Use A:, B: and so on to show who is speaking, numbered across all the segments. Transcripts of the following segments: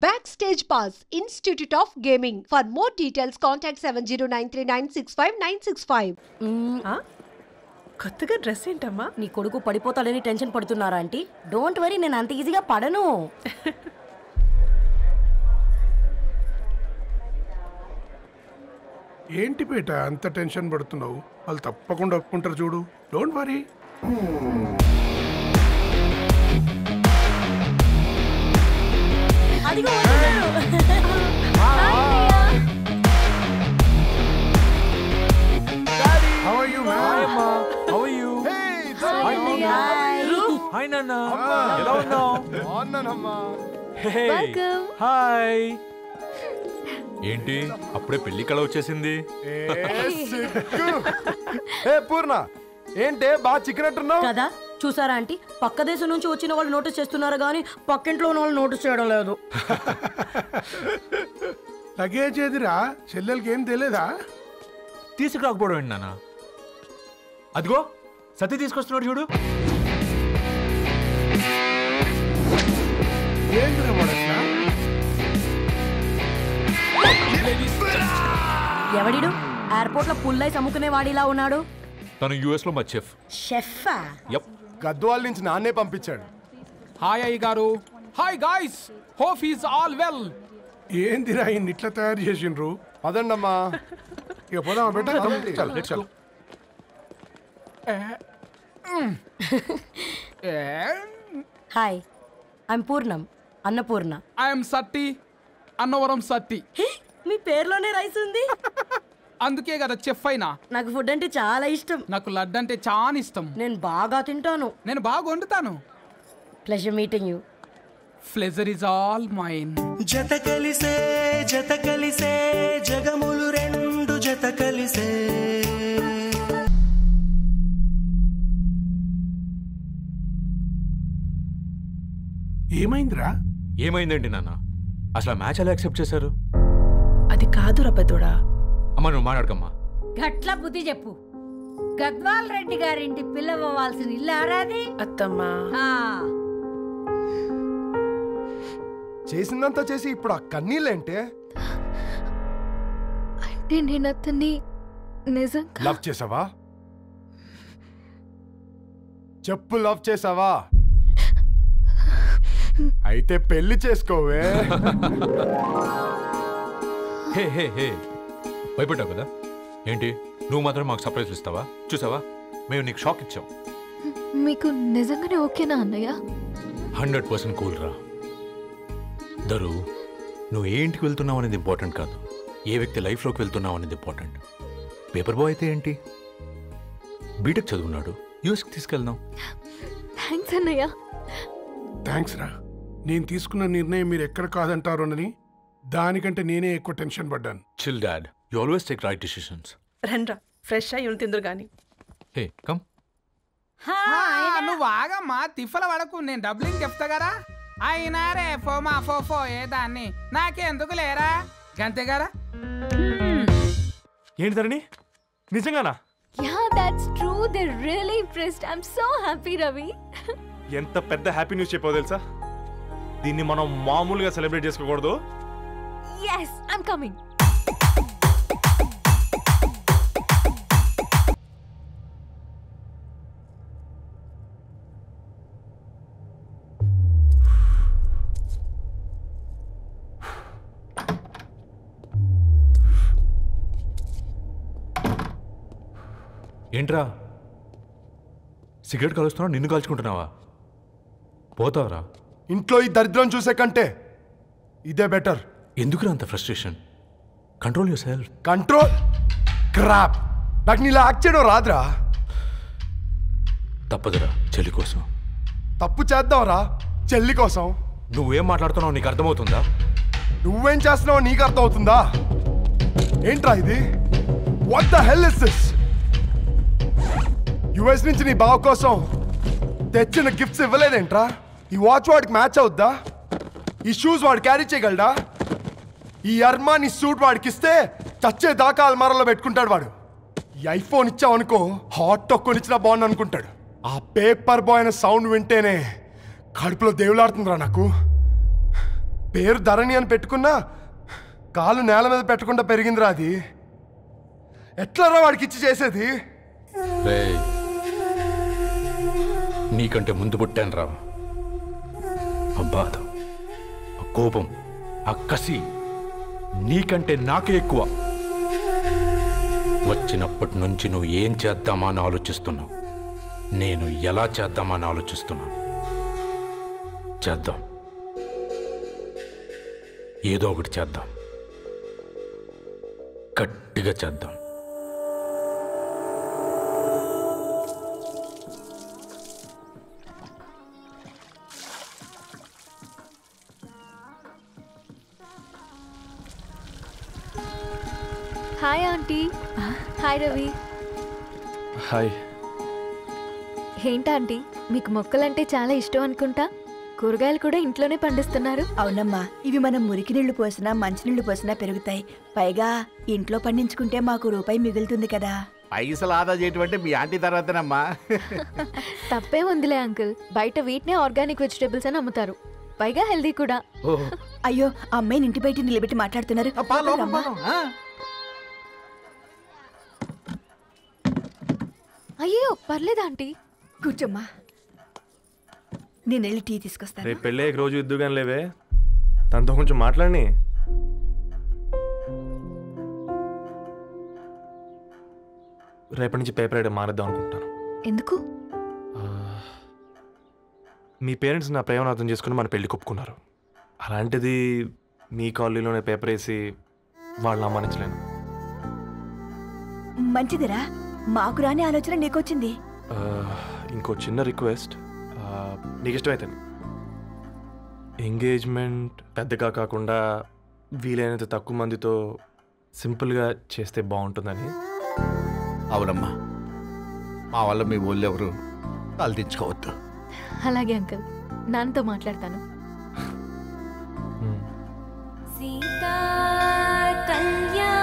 A: Backstage Pass, Institute of Gaming. For more details, contact 7093965965.
B: కొత్తగా dress ఏంటమ్మా?
C: నీ కొడుకు పడిపోతాడని టెన్షన్ పడుతున్నారా ఆంటీ? డోంట్ వరీ, నేను అంత ఈజీగా పడను.
D: ఏంటి పేట అంత టెన్షన్ పడుతున్నావు? వాళ్ళు తప్పకుండా ఒప్పుకుంటారు చూడు. Don't worry.
C: అదిగో
D: How are you, man?
E: Hi, Amma. How are you?
D: Hey,
E: Hi, Nana. ఎలా ఉన్నావు?
D: బాగున్నానమ్మా.
E: Hey. Hi. ఏంటి అప్పుడే పెళ్లి కళ వచ్చేసింది?
F: పూర్ణ ఏంటే బాగా చికెనట్టున్నావు
C: కదా, చూసారా ఆంటీ? పక్క దేశం నుంచి వచ్చిన వాళ్ళు నోటీస్ చేస్తున్నారు కానీ పక్కింట్లో ఉన్న వాళ్ళు నోటీస్ చేయడం లేదు.
D: లగేజ్ ఏదిరా? చెల్లెలకి ఏం తెలియదా?
E: తీసుకురాకపోవడం ఏంటి నాన్న? అదిగో సతీ తీసుకొస్తున్నాడు చూడు.
D: ఏంటిరా వాడట్లా?
C: ఎవడిడు ఎయిర్పోర్ట్ లో పుల్లైస్ అమ్ముకునే వాడిలా ఉన్నాడు?
E: తను యుఎస్ లో మా చెఫ్.
C: షెఫా?
E: యప్.
F: గద్వాల నుంచి నాన్నే పంపించాడు.
G: హాయ్ అయ్య గారు. Hi guys, hope is all well.
D: ఏందిరా ఇన్ని ఇట్లా తయారు చేసిండ్రు?
F: పదండమ్మా.
D: ఇక పోదామా బెట్ట? చల్.
C: Hi, I'm Purnam, Annapurna.
G: I'm Satti, Annavaram Satti.
C: మీ పేర్లోనే రైస్ ఉంది.
G: అందుకే కదా చెఫ్ అయినా.
C: నాకు ఫుడ్ అంటే చాలా ఇష్టం.
G: నాకు లడ్డు అంటే చాలా ఇష్టం.
C: నేను బాగా తింటాను.
G: నేను బాగా వండుతాను.
C: Pleasure meeting you.
G: Pleasure is all mine.
H: జత కలిసే జగములు రెండు జత కలిసే.
D: ఏమైందిరా?
E: ఏమైందండి నాన్న? అసలు ఆ మ్యాచ్ ఎలా యాక్సెప్ట్ చేశారు?
B: అది కాదు రబ్బతోడా.
E: అమ్మ నువ్వు మాట్లాడకమ్మా.
I: గట్ల బుద్ధి చెప్పు. గద్వాల్ రెడ్డి గారింటి పిల్లవ్వాల్సిన ఇల్లు ఆరాది.
B: అత్తమ్మా,
F: చేసిందంతా చేసి ఇప్పుడు ఆ కన్నీళ్ళేంటే?
J: అంటే నేను అతన్ని నిజంగా
F: లవ్ చేసావా? చెప్పు, లవ్ చేసావా? అయితే పెళ్లి చేసుకోవే.
E: హే హే హే, భయపడ్డావు కదా? ఏంటి నువ్వు మాత్రం మాకు సర్ప్రైజ్ ఇస్తావా? చూసావా, మేము నీకు షాక్ ఇచ్చాం.
J: మీకు నిజంగానే ఓకేనా అన్నయ్య?
E: 100% కూల్ రా. దరు, నువ్వు ఏ ఇంటికి వెళ్తున్నావు అనేది ఇంపార్టెంట్ కాదు, ఏ వ్యక్తి లైఫ్లోకి వెళ్తున్నావు అనేది ఇంపార్టెంట్. పేపర్ బాయ్ అయితే ఏంటి, బీటెక్ చదువున్నాడు, యూఎస్కి తీసుకెళ్దాం.
J: థ్యాంక్స్ అన్నయ్య.
D: థ్యాంక్స్ రా. నేను తీసుకున్న నిర్ణయం మీరు ఎక్కడ కాదంటారోనని దానికంటే నేనే ఎక్కువ టెన్షన్ పడ్డాను.
E: Chill dad, you always take right decisions.
B: రండ్రా, ఫ్రెష్ అయ్యి తిందురు గాని.
E: Hey come.
G: నువ్వు ఆగమ్మా, తిఫల పడకు. నేను డబ్లింగ్ చెప్తా కదా. అయినా రే ఫో ఏ దాన్ని నాకెందుకు లేరా గంతే కదా.
E: ఏంటి ధరణి, నిజంగానా?
J: Yeah, that's true. They're really impressed. I'm so happy, Ravi.
K: ఎంత పెద్ద హ్యాపీ న్యూస్ చెప్పావు తెలుసా? దీన్ని మనం మామూలుగా సెలబ్రేట్ చేసుకోకూడదు.
J: Yes, I'm coming.
E: ఏంట్రా సిగరెట్ కాలుస్తున్నావు, నిన్ను కాల్చుకుంటున్నావా? పోతావరా?
F: ఇంట్లో ఈ దరిద్రం చూసే కంటే ఇదే బెటర్.
E: ఎందుకురా అంత frustration? Control your self.
F: Control crap. నాకు నీలా యాక్ట్ చేయడం రాదురా.
E: తప్పదురా, చెల్లి కోసం.
F: తప్పు చేద్దాంరా, చెల్లి కోసం.
E: నువ్వేం మాట్లాడుతున్నావు నీకు అర్థమవుతుందా?
F: నువ్వేం చేస్తున్నావో నీకు అర్థం అవుతుందా? ఏంట్రా ఇది? What the hell is this? US నుంచి నీ బావ కోసం తెచ్చిన గిఫ్ట్స్ ఇవ్వలేదేంట్రా? ఈ వాచ్ వాడికి మ్యాచ్ అవుద్దా? ఈ షూస్ వాడు క్యారీ చేయగలడా? ఈ అర్మానీ సూట్ వాడికి ఇస్తే చచ్చే దాకా అల్మారాలో పెట్టుకుంటాడు వాడు. ఈ ఐఫోన్ ఇచ్చావనుకో హాట్ టాక్ కొనిచ్చినా బాగుంది అనుకుంటాడు. ఆ పేపర్ బాయ్ అనే సౌండ్ వింటేనే కడుపులో దేవులాడుతుందిరా నాకు. పేరు ధరణి అని పెట్టుకున్నా కాలు నేల మీద పెట్టకుండా పెరిగిందిరా అది. ఎట్లరా వాడికి ఇచ్చి చేసేది?
E: నీకంటే ముందు పుట్టాను రా. ఆ బాధ, ఆ కోపం, ఆ కసి నీకంటే నాకే ఎక్కువ. వచ్చినప్పటి నుంచి నువ్వు ఏం చేద్దామా అని ఆలోచిస్తున్నావు, నేను ఎలా చేద్దామా అని ఆలోచిస్తున్నాను. చేద్దాం, ఏదో ఒకటి చేద్దాం, గట్టిగా చేద్దాం.
J: Hi aunty. Hi Ravi.
K: Hi.
J: ఏంటంటీ మీకు మొక్కలంటే చాలా ఇష్టం అనుకుంటా. కూరగాయలు కూడా ఇంట్లోనే పండిస్తున్నారు.
L: అవునమ్మా, ఇవి మనం మురికి నీళ్లు పోసినా మంచినీళ్లు పోసినా పెరుగుతాయి. పైగా ఇంట్లో పండించుకుంటే మాకు రూపాయి మిగులుతుంది కదా.
M: పైసలు ఆదా చేయటం అంటే మీ ఆంటీ తర్వాతనమ్మా.
J: తప్పే ఉందిలే అంకుల్, బయట వీటినే ఆర్గానిక్ వెజిటేబుల్స్ అని అమ్ముతారు, పైగా హెల్దీ కూడా.
L: అయ్యో, అమ్మాయిని ఇంటి బయట నిలబెట్టి మాట్లాడుతున్నారు.
J: అయ్యో పర్లేదు ఆంటీ,
L: కూర్చోమ్మా, నేను వెళ్ళి టీ తీసుకొస్తాను.
K: రేపు పెళ్ళి రోజు ఇద్దుగాని లేవే, తనతో కొంచెం మాట్లాడి. రేపటి నుంచి పేపర్ రైడ్ మానేద్దాం అనుకుంటాను.
J: ఎందుకు?
K: మీ పేరెంట్స్ నా ప్రేమను అర్థం చేసుకుని మన పెళ్లి కొప్పుకున్నారు. అలాంటిది మీ కాలనీలోనే పేపర్ వేసి వాళ్ళని అమ్మానించలేను.
L: మంచిదిరా, మాకు రాని ఆలోచన నీకొచ్చింది.
K: ఇంకో చిన్న రిక్వెస్ట్, నీకు ఇష్టమైతే ఎంగేజ్మెంట్ పెద్దగా కాకుండా వీలైనంత తక్కువ మందితో సింపుల్గా చేస్తే బాగుంటుందని.
M: అవునమ్మా, మా వల్ల మీ ఊళ్ళో ఎవరు కాలు తెచ్చుకోవద్దు.
J: అలాగే అంకుల్, నాన్నతో మాట్లాడతాను.
N: సీతా కళ్యాణ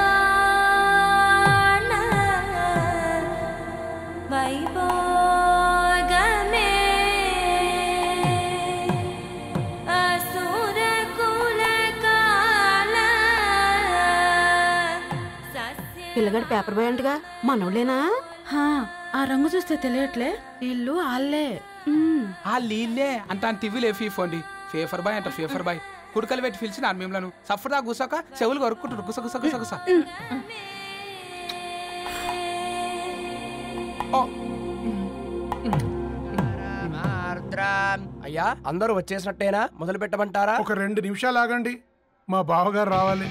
N: వైభోగమే అసుర కులకాల.
C: పిల్లగాడు పేపర్ బాయ్ అంటగా, మనోళ్ళేనా?
B: ఆ రంగు చూస్తే తెలియట్లే, ఇల్లు ఆళ్ళే.
G: ఆ లీల్లే అంత టీవీలో ఫీఫోండి. ఫేఫర్ బాయ్ అంట, ఫేఫర్ బాయ్. కుడుకలు పెట్టి పిలిచిన మిమ్మలను సఫర్దా గుసక చెవులు కొరుక్కుంటారు. గుస గుస గుస గుస.
O: అయ్యా, అందరూ వచ్చేసినట్టేనా? మొదలు పెట్టమంటారా?
D: ఒక 2 నిమిషాలు ఆగండి, మా బావగారు రావాలి.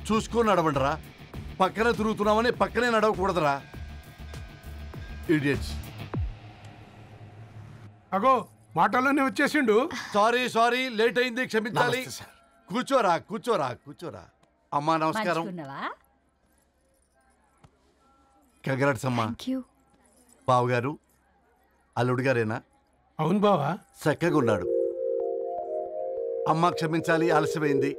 M: చూసుకొని నడవండిరా. పక్కనే తిరుగుతున్నామని పక్కనే నడవకూడదురా. ఇడియట్స్.
D: అగో మాటల్లోనే వచ్చేసిండు.
M: సారీ లేట్ అయింది, క్షమించాలి. కూర్చోరా. అమ్మా నమస్కారం. కంగ్రాట్స్ అమ్మా. బావగారు అల్లుడు గారేనా?
D: అవును బావా.
M: చక్కగా ఉన్నాడు. అమ్మ క్షమించాలి, ఆలస్యమైంది.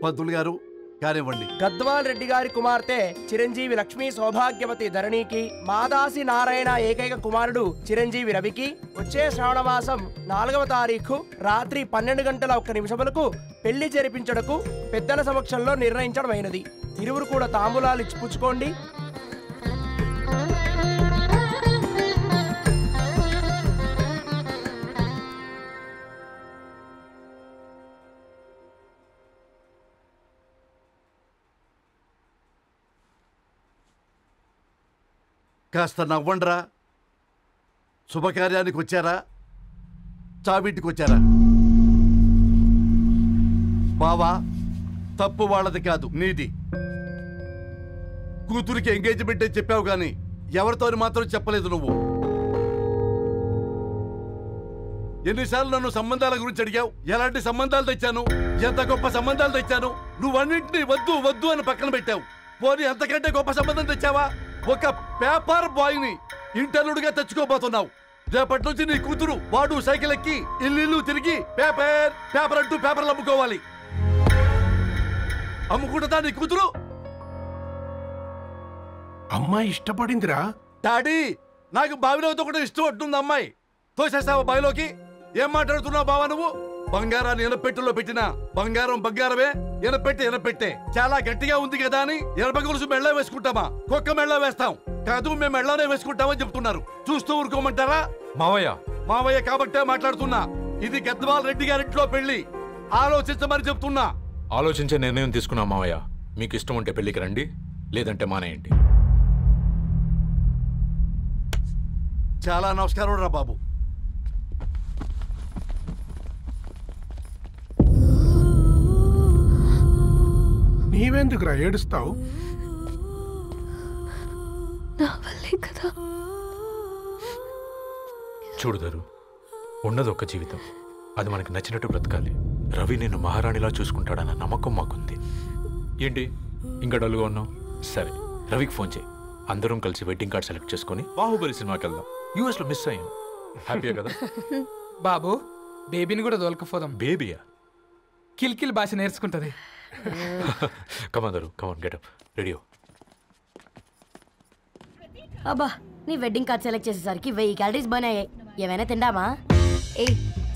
M: పంతులు గారు కానివ్వండి.
O: గద్వాల్ రెడ్డి గారి కుమార్తె చిరంజీవి లక్ష్మీ సౌభాగ్యవతి ధరణికి, మాదాసి నారాయణ ఏకైక కుమారుడు చిరంజీవి రవికి వచ్చే శ్రావణమాసం 4వ తారీఖు రాత్రి 12:01 పెళ్లి జరిపించడకు పెద్దల సమక్షంలో నిర్ణయించడమైనది. ఇరువురు కూడా తాంబూలాలు ఇచ్చి పుచ్చుకోండి.
M: కాస్త నవ్వండ్రా. శుభకార్యానికి వచ్చారా, చావింటికి వచ్చారా? బావా, తప్పు వాళ్ళది కాదు, నీది. కూతురికి ఎంగేజ్మెంట్ అని చెప్పావు కానీ ఎవరితో మాత్రం చెప్పలేదు నువ్వు. ఎన్నిసార్లు నన్ను సంబంధాల గురించి అడిగావు? ఎలాంటి సంబంధాలు తెచ్చాను, ఎంత గొప్ప సంబంధాలు తెచ్చాను. నువ్వన్నింటినీ వద్దు అని పక్కన పెట్టావు. పోనీ అంతకంటే గొప్ప సంబంధం తెచ్చావా? ఒక పేపర్ బాయ్ ని ఇంటర్లుడిగా తెచ్చుకోబోతున్నావు. రేపటి నుంచి నీ కూతురు వాడు సైకిల్ ఎక్కి ఇల్లు తిరిగి పేపర్ అంటూ పేపర్లు అమ్ముకోవాలి. అమ్ముకుంటుందా నీ కూతురు?
D: అమ్మాయి ఇష్టపడిందిరా.
M: డాడీ నాకు బావిలో కూడా ఇష్టం ఉంటుంది. అమ్మాయి తోసేస్తావా బావిలోకి? ఏం మాట్లాడుతున్నావు బావా నువ్వు? బంగారాన్ని ఎనపెట్టులో పెట్టినా బంగారం బంగారమే, ఎనపెట్టే చాలా గట్టిగా ఉంది కదా అని ఎనప గొలుసు మెళ్ళ వేసుకుంటామా? కుక్క మెళ్ళ వేస్తాం కాదు, మేము మెళ్ళనే వేసుకుంటామని చెప్తున్నారు. చూస్తూ ఊరుకోమంటారా? మావయ్య కాబట్టే మాట్లాడుతున్నా. ఇది గద్వాల్ రెడ్డి గారింట్లో పెళ్లి, ఆలోచించమని చెప్తున్నా.
E: ఆలోచించే నిర్ణయం తీసుకున్నా మావయ్య. మీకు ఇష్టం ఉంటే పెళ్లికి రండి, లేదంటే మానేయండి.
M: చాలా నమస్కారం రా బాబు.
D: నీవెందుకురా ఏడుస్తావు?
E: చూడుదరు, ఉన్నది ఒక్క జీవితం, అది మనకి నచ్చినట్టు బ్రతకాలి. రవి నేను మహారాణిలా చూసుకుంటాడన్న నమ్మకం మాకుంది. ఏంటి ఇంకా డల్గా ఉన్నావు? సరే, రవికి ఫోన్ చేయి. అందరం కలిసి వెడ్డింగ్ కార్డ్ సెలెక్ట్ చేసుకుని బాహుబలి సినిమాకి వెళ్దాం. యూఎస్ లో మిస్ అయ్యాం. హ్యాపీయా కదా?
G: బాబు బేబీని కూడా దొలకపోదాం.
E: బేబీయా?
G: కిల్కిల్ భాష నేర్చుకుంటది.
E: కమాందరు కమాన్ గెట్ అప్, రెడీ.
C: అబ్బా, నీ వెడ్డింగ్ కార్డ్ సెలెక్ట్ చేసేసరికి 1000 క్యాలరీస్ బర్న్ అయ్యాయి. ఏమైనా తిండామా?
J: ఏ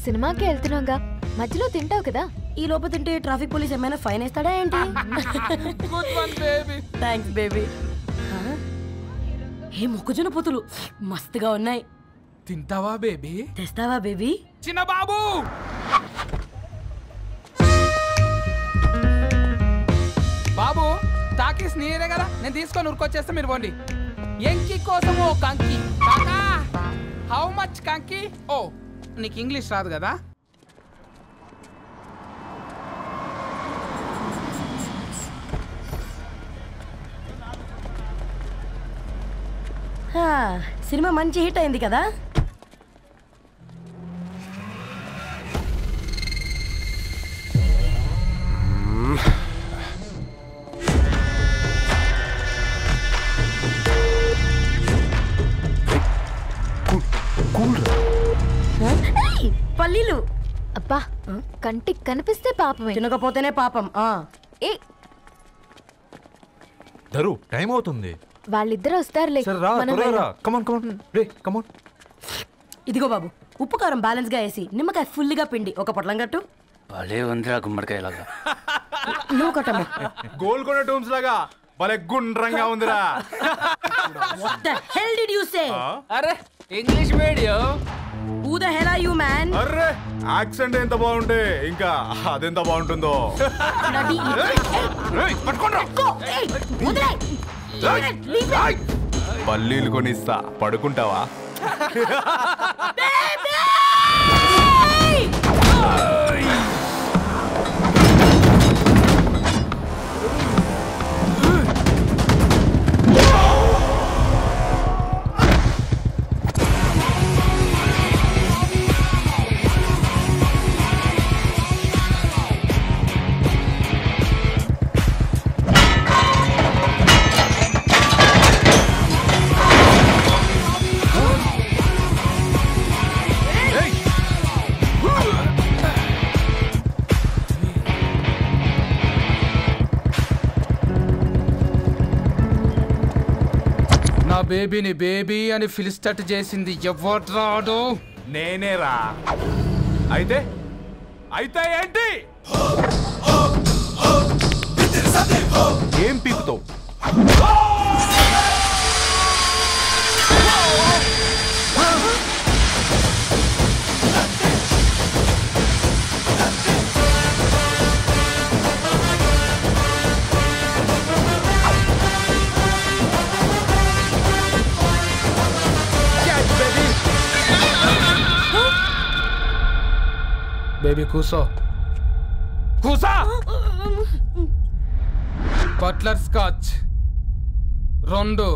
J: సినిమాకి వెళ్తున్నాగా, మధ్యలో తింటావు కదా.
C: ఈ లోపు తింటే ట్రాఫిక్ పోలీస్ ఏమైనా ఫైన్ వేస్తాడా ఏంటి? Thanks baby. ఏ మొక్కజొన్న పొతులు మస్తుగా ఉన్నాయి.
G: తింటావా బేబీ?
C: తెస్తావా బేబీ?
G: చిన్న బాబు బాబు టాకీస్ నీరే కదా, నేను తీసుకొని ఉరికొచ్చేస్తే మీరు పోండి. ఎంకి కోసం ఓ కంకి. కాకా హౌ మచ్ కంకి? ఓ నీకు ఇంగ్లీష్ రాదు కదా?
C: సినిమా మంచి హిట్ అయింది కదా. పల్లీలు
J: అబ్బా, కంటికి కనిపిస్తే పాపమే,
C: తినకపోతేనే పాపం.
J: ఏ
E: దరు, టైం అవుతుంది.
J: వాళ్ళిద్దరు వస్తారులే.
C: ఇదిగో బాబు, ఉప్పు కారం బ్యాలెన్స్ గా వేసి నిమ్మకాయ ఫుల్ గా పిండి ఒక పొట్లం కట్టు.
P: భలే ఉందిరా గుమ్మడికాయలాగా.
C: నువ్వు కట్టమ్మా.
K: గోల్కొండ టూమ్స్ లాగా భలే గుండ్రంగా ఉందిరా.
C: What the hell did you say?
P: అరే English medium.
C: Who the hell are you man?
K: అరే యాక్సెంట్ ఎంత బాగుంటే ఇంకా అదెంత బాగుంటుందో. పల్లీలు కొనిస్తా, పడుకుంటావా?
G: బేబీని బేబీ అని ఫిలిస్టట్ చేసింది ఎవడ్రాడు?
K: నేనేరా. అయితే అయితే ఏంటి? ఏం పీకుతావు?
G: బేబీ కూసో, కూసా. Buttler scotch 2.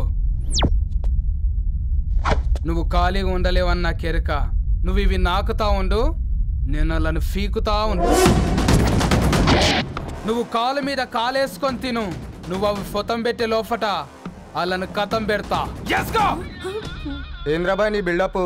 G: నువ్వు ఖాళీగా ఉండలేవన్న కెరక. నువ్వు ఇవి నాకుతా ఉండు, నేను వాళ్ళని ఫీకుతా ఉండు. నువ్వు కాలు మీద కాలేసుకొని తిను. నువ్వు అవి ఫొతం పెట్టే లోపట వాళ్ళని కథం పెడతా.
F: ఏంద్రాబాయ్ నీ బిల్డప్?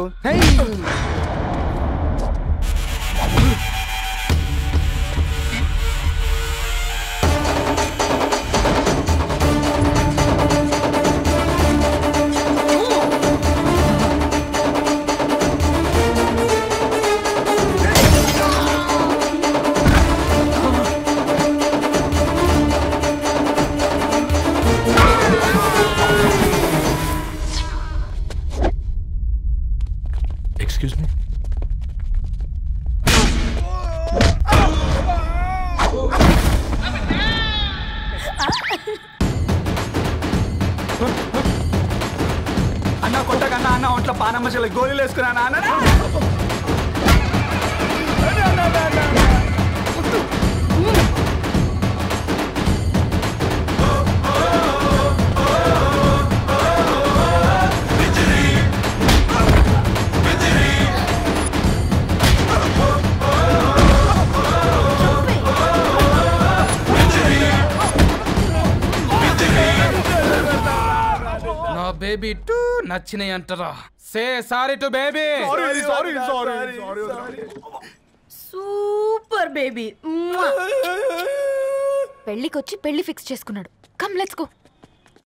Q: అన్న కొట్టకన్నా అన్న ఒంట్లో పానమ్మ చెల్లి గోళీలు వేసుకున్నా అన్న
G: బేబీ టూ నచ్చినాయి అంటారా say sorry to baby
C: super baby
J: పెళ్ళికొచ్చి పెళ్లి ఫిక్స్ చేసుకున్నాడు. Come let's go.